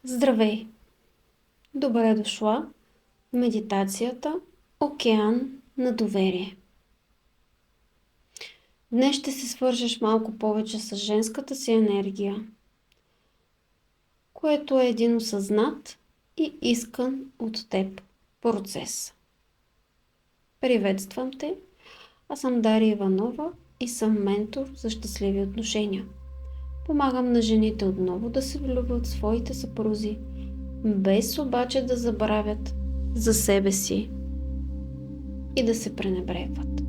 Здравей! Добре дошла в медитацията Океан на доверие. Днес ще се свържеш малко повече с женската си енергия, което е един осъзнат и искан от теб процес. Приветствам те! Аз съм Дария Иванова и съм ментор за щастливи отношения. Помагам на жените отново да се влюбват в своите съпрузи, без обаче да забравят за себе си и да се пренебрегват.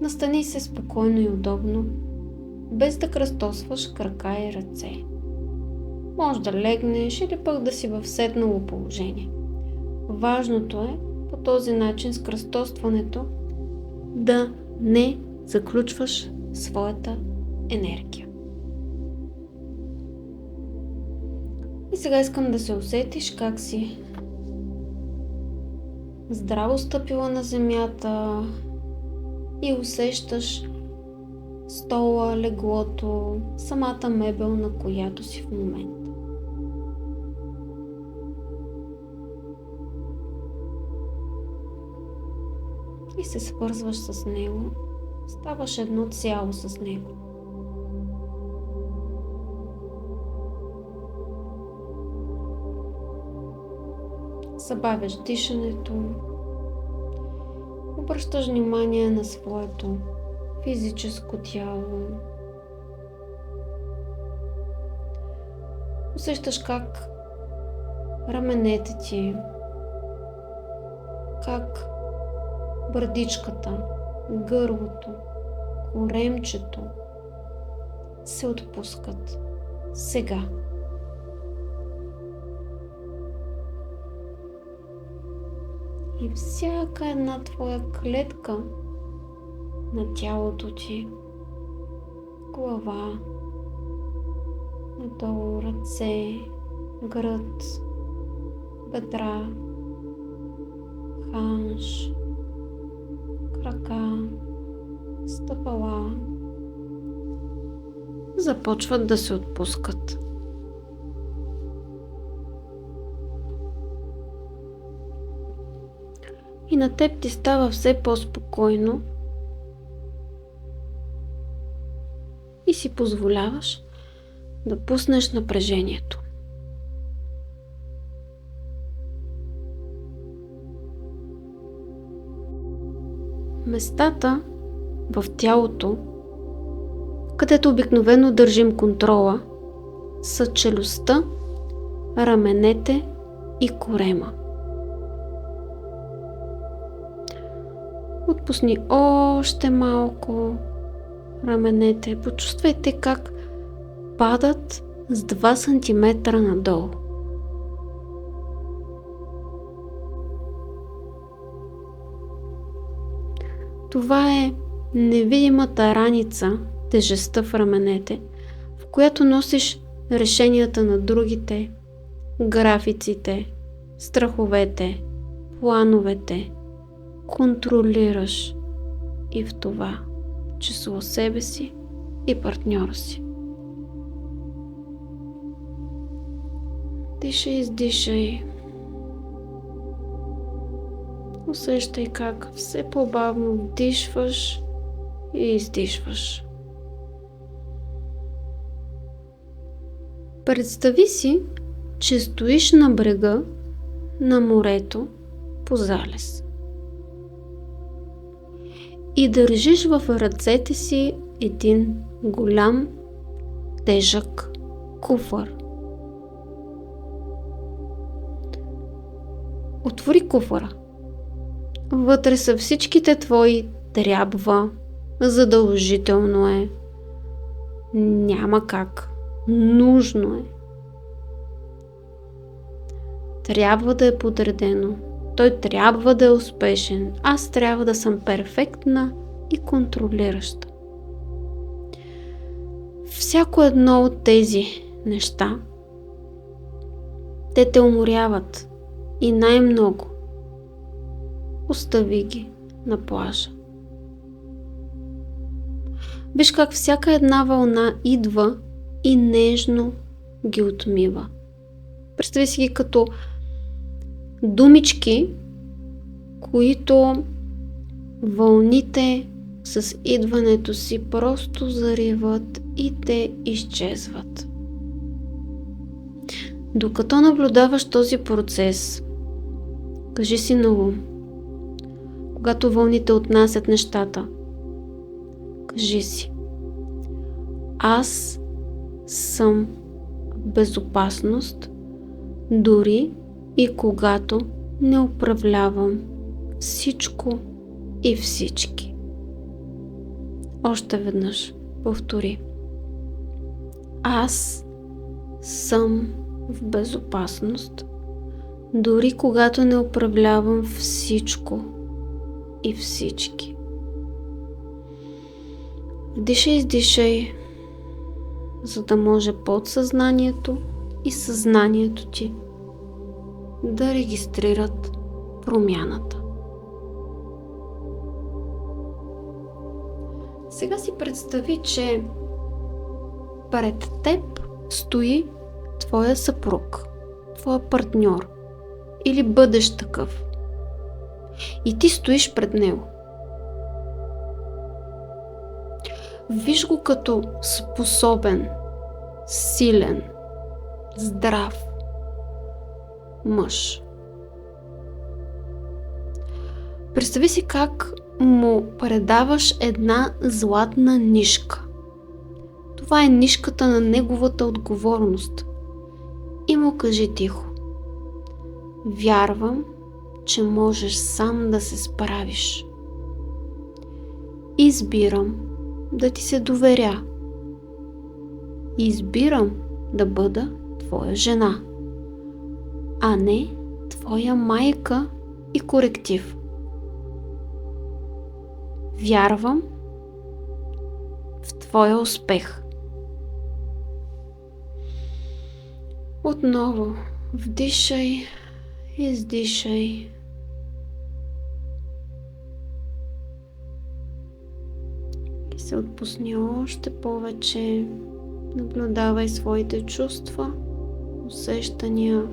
Настани се спокойно и удобно, без да кръстосваш крака и ръце. Може да легнеш или пък да си в седнало положение. Важното е по този начин с кръстосването да не заключваш своята енергия. И сега искам да се усетиш как си здраво стъпила на земята и усещаш стола, леглото, самата мебел, на която си в момента. И се свързваш с него, ставаш едно цяло с него. Забавяш дишането, обръщаш внимание на своето физическо тяло. Усещаш как раменете ти, как брадичката, гърлото, коремчето се отпускат сега. И всяка една твоя клетка на тялото ти, глава, надолу ръце, гръд, бедра, ханш, крака, стъпала, започват да се отпускат. И на теб ти става все по-спокойно и си позволяваш да пуснеш напрежението. Местата в тялото, където обикновено държим контрола, са челюстта, раменете и корема. Отпусни още малко раменете. Почувствайте как падат с 2 см надолу. Това е невидимата раница, тежестта в раменете, в която носиш решенията на другите, графиците, страховете, плановете. Контролираш и в това число себе си и партньора си. Дишай, издишай. Усещай как все по-бавно вдишваш и издишваш. Представи си, че стоиш на брега на морето по залез. И държиш в ръцете си един голям, тежък куфар. Отвори куфара. Вътре са всичките твои трябва, задължително е, няма как, нужно е. Трябва да е подредено. Той трябва да е успешен. Аз трябва да съм перфектна и контролираща. Всяко едно от тези неща, те те уморяват и най-много остави ги на плажа. Виж как всяка една вълна идва и нежно ги отмива. Представи си ги като думички, които вълните с идването си просто зариват и те изчезват. Докато наблюдаваш този процес, кажи си на ум, когато вълните отнасят нещата, кажи си: аз съм в безопасност, дори и когато не управлявам всичко и всички. Още веднъж повтори: аз съм в безопасност, дори когато не управлявам всичко и всички. Вдишай, издишай, за да може подсъзнанието и съзнанието ти да регистрират промяната. Сега си представи, че пред теб стои твоя съпруг, твоя партньор или бъдещ такъв. И ти стоиш пред него. Виж го като способен, силен, здрав мъж. Представи си как му предаваш една златна нишка. Това е нишката на неговата отговорност. И му кажи тихо: вярвам, че можеш сам да се справиш. Избирам да ти се доверя. Избирам да бъда твоя жена, а не твоя майка и коректив. Вярвам в твоя успех. Отново вдишай, издишай. И се отпусни още повече. Наблюдавай своите чувства, усещания.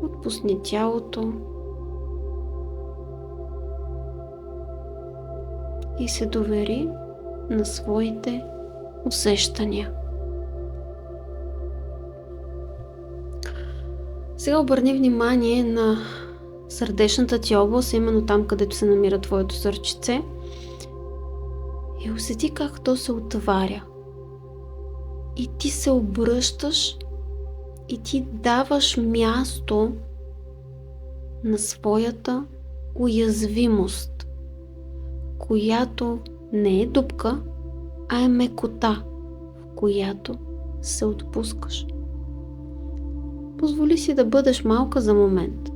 Отпусни тялото. И се довери на своите усещания. Сега обърни внимание на сърдечната ти област, именно там, където се намира твоето сърчице, и усети как то се отваря. И ти се обръщаш и ти даваш място на своята уязвимост, която не е дупка, а е мекота, в която се отпускаш. Позволи си да бъдеш малка за момент.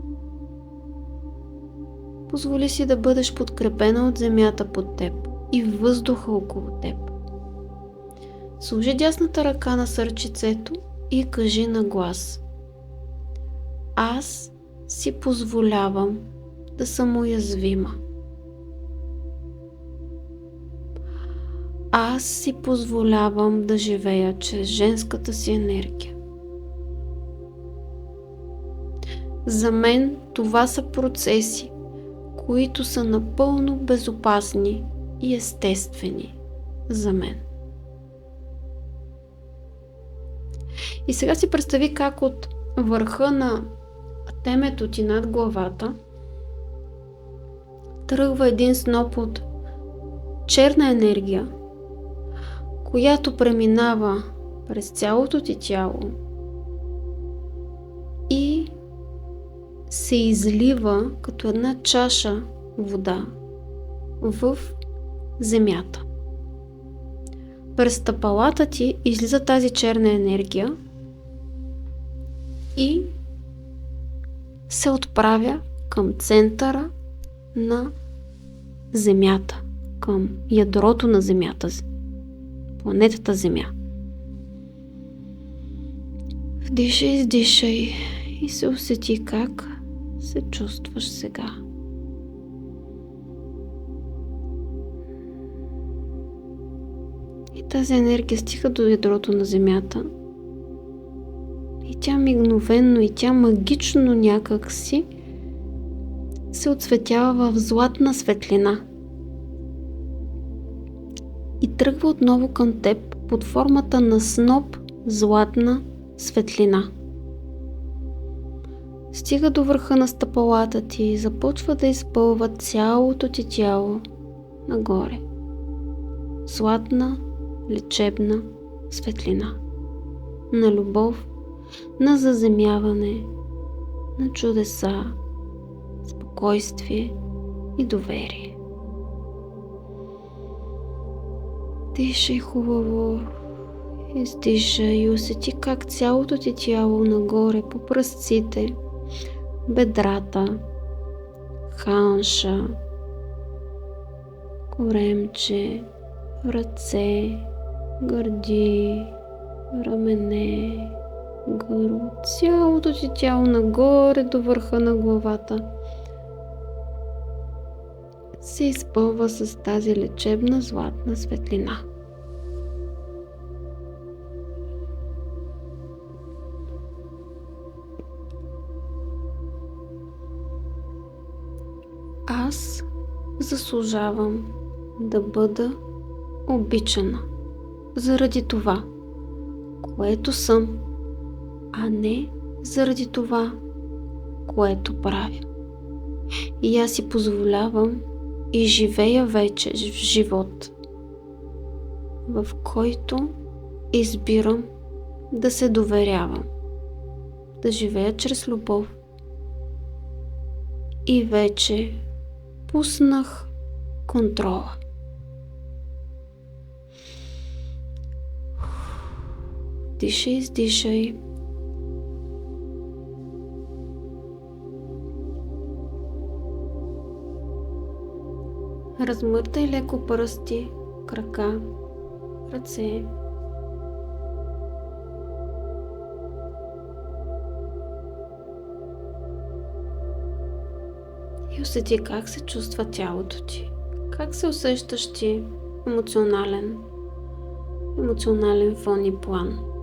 Позволи си да бъдеш подкрепена от земята под теб и въздуха около теб. Сложи дясната ръка на сърчицето и кажи на глас: аз си позволявам да съм уязвима. Аз си позволявам да живея чрез женската си енергия. За мен това са процеси, които са напълно безопасни и естествени за мен. И сега си представи как от върха на темето ти над главата тръгва един сноп от черна енергия, която преминава през цялото ти тяло и се излива като една чаша вода в земята. През стъпалата ти излиза тази черна енергия и се отправя към центъра на Земята, към ядрото на Земята, планетата Земя. Вдишай, издишай и се усети как се чувстваш сега. И Тази енергия стига до ядрото на Земята и тя мигновенно и тя магично някак си се отсветява в златна светлина и тръгва отново към теб под формата на сноп златна светлина. Стига до върха на стъпалата ти и започва да изпълва цялото ти тяло нагоре. Златна, лечебна светлина. На любов, на заземяване, на чудеса, спокойствие и доверие. Дишай хубаво, издишай и усети как цялото ти тяло нагоре по пръстците, бедрата, ханша, коремче, ръце, гърди, рамене, гърло, цялото ти тяло нагоре до върха на главата се изпълва с тази лечебна златна светлина. Аз заслужавам да бъда обичана заради това, което съм, а не заради това, което правя. И аз си позволявам и живея вече в живот, в който избирам да се доверявам, да живея чрез любов. И вече пуснах контрола. Дишай, издишай. Размъртай леко пръсти, крака, ръце. И усети как се чувства тялото ти. Как се усещаш ти емоционален фон и план.